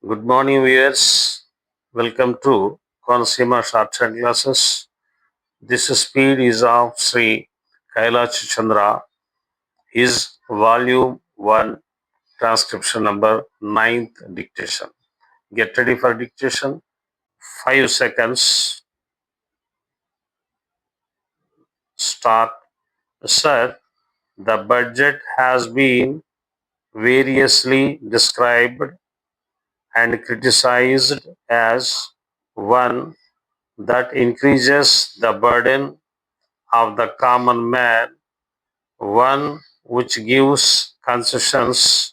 Good morning, viewers. Welcome to Consumer Shorthand classes. This speed is of Sri Kailash Chandra. His volume 1 transcription number 9th dictation. Get ready for dictation. 5 seconds. Start. Sir, the budget has been variously described and criticized as one that increases the burden of the common man, one which gives concessions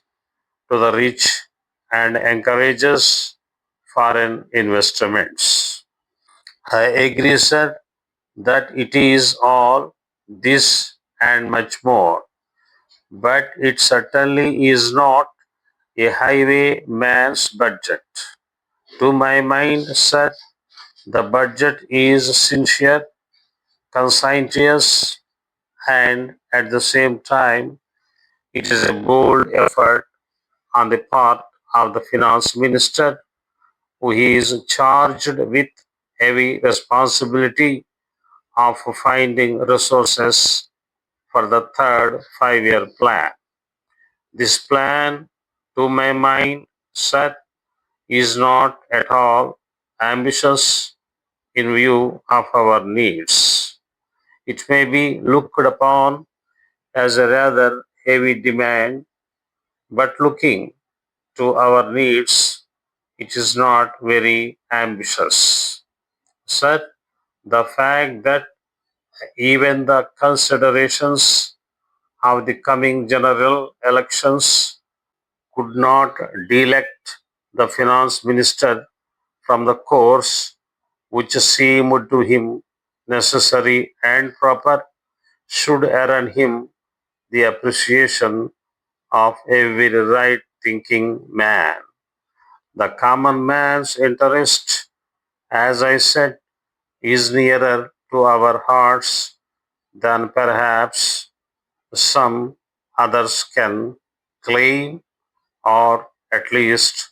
to the rich and encourages foreign investments. I agree, sir, that it is all this and much more, but it certainly is not a highwayman's budget. To my mind, sir, the budget is sincere, conscientious, and at the same time, it is a bold effort on the part of the finance minister, who is charged with heavy responsibility of finding resources for the third 5-year plan. This plan, to my mind, sir, is not at all ambitious in view of our needs. It may be looked upon as a rather heavy demand, but looking to our needs, it is not very ambitious. Sir, the fact that even the considerations of the coming general elections could not delect the finance minister from the course which seemed to him necessary and proper should earn him the appreciation of every right thinking man. The common man's interest, as I said, is nearer to our hearts than perhaps some others can claim, or at least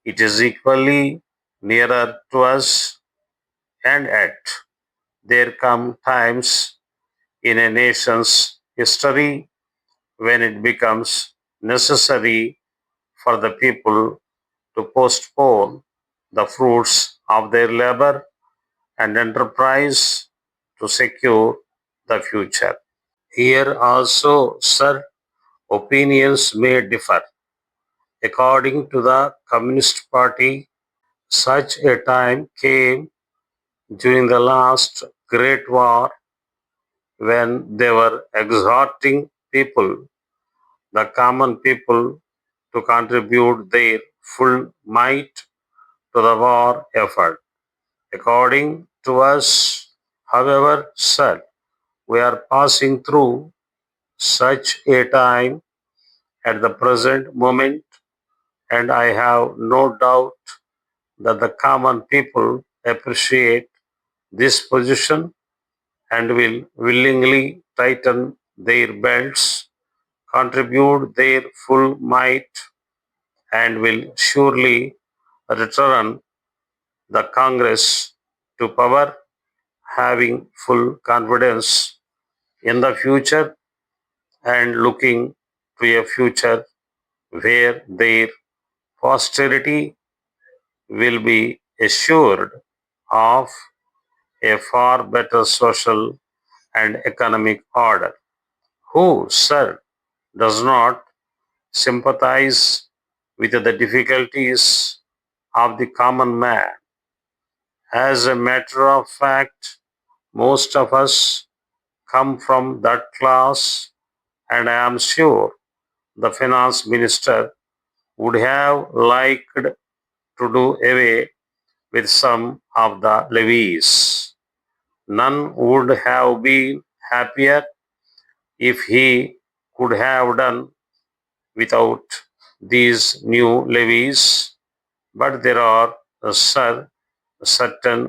it is equally nearer to us. And yet, there come times in a nation's history when it becomes necessary for the people to postpone the fruits of their labor and enterprise to secure the future. Here also, sir, opinions may differ. According to the Communist Party, such a time came during the last Great War when they were exhorting people, the common people, to contribute their full might to the war effort. According to us, however, sir, we are passing through such a time at the present moment, and I have no doubt that the common people appreciate this position and will willingly tighten their belts, contribute their full might, and will surely return the Congress to power, having full confidence in the future and looking to a future where their posterity will be assured of a far better social and economic order. Who, sir, does not sympathize with the difficulties of the common man? As a matter of fact, most of us come from that class, and I am sure the finance minister would have liked to do away with some of the levies. None would have been happier if he could have done without these new levies, but there are certain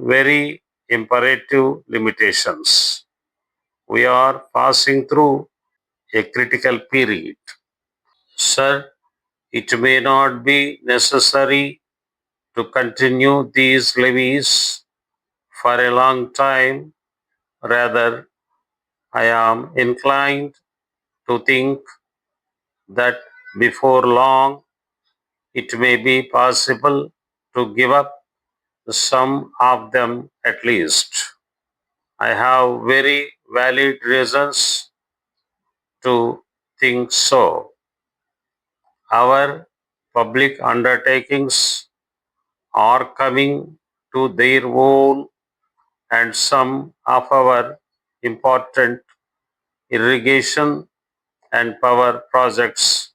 very imperative limitations. We are passing through a critical period. Sir, it may not be necessary to continue these levies for a long time. Rather, I am inclined to think that before long it may be possible to give up some of them at least. I have very valid reasons to think so. Our public undertakings are coming to their own, and some of our important irrigation and power projects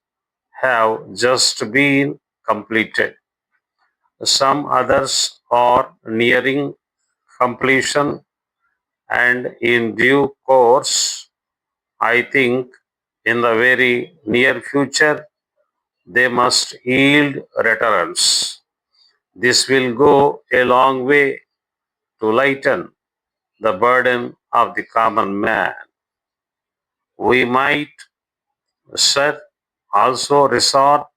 have just been completed. Some others are nearing completion, and in due course, I think in the very near future, they must yield returns. This will go a long way to lighten the burden of the common man. We might, sir, also resort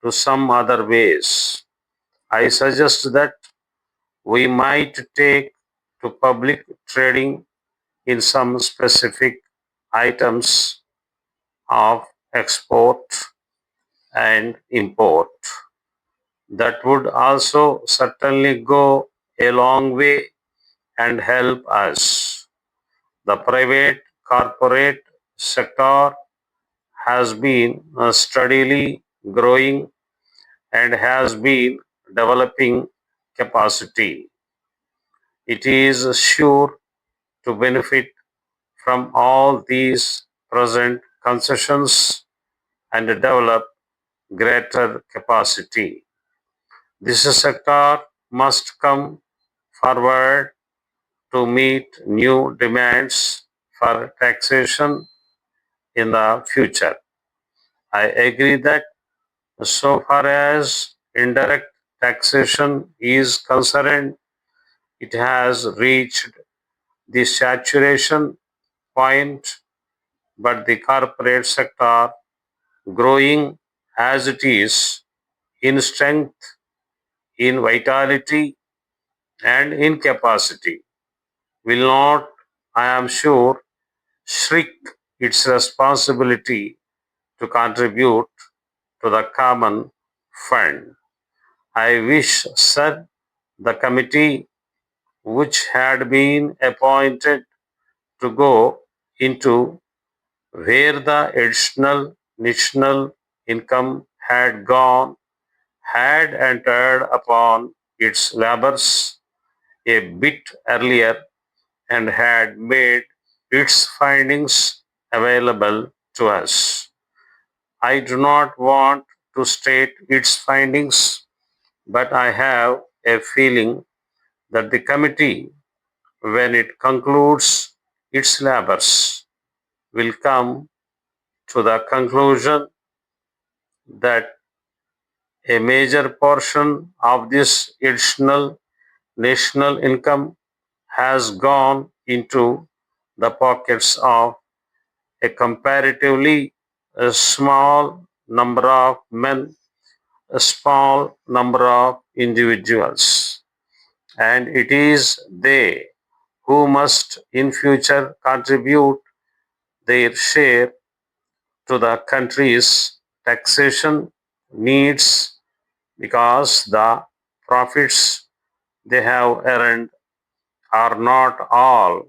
to some other ways. I suggest that we might take to public trading in some specific items of export and import. That would also certainly go a long way and help us. The private corporate sector has been steadily growing and has been developing capacity. It is sure to benefit from all these present concessions and develop greater capacity. This sector must come forward to meet new demands for taxation in the future. I agree that so far as indirect taxation is concerned, it has reached the saturation point, but the corporate sector, growing as it is in strength, in vitality, and in capacity, will not, I am sure, shrink its responsibility to contribute to the common fund. I wish, sir, the committee which had been appointed to go into where the additional national income had gone had entered upon its labors a bit earlier and had made its findings available to us. I do not want to state its findings, but I have a feeling that the committee, when it concludes its labors, will come to the conclusion that a major portion of this additional national income has gone into the pockets of a comparatively small number of men, a small number of individuals. And it is they who must in future contribute their share to the country's taxation needs because the profits they have earned are not all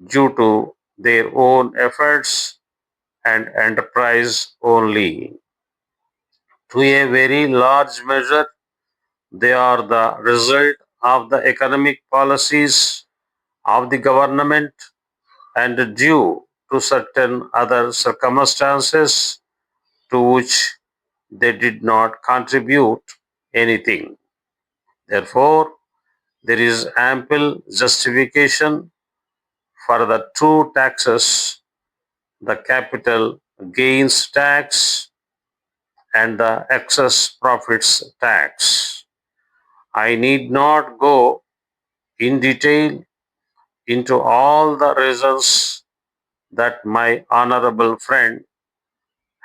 due to their own efforts and enterprise only. To a very large measure, they are the result of the economic policies of the government and due to certain other circumstances to which they did not contribute anything. Therefore, there is ample justification for the two taxes, the capital gains tax and the excess profits tax. I need not go in detail into all the reasons that my honorable friend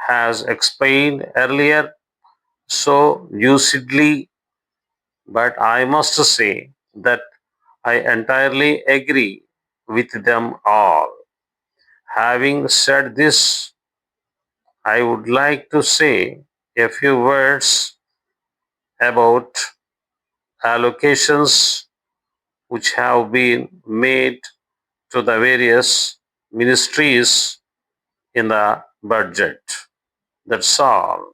has explained earlier so lucidly but I must say that I entirely agree with them all. Having said this, I would like to say a few words about allocations which have been made to the various ministries in the budget. That's all.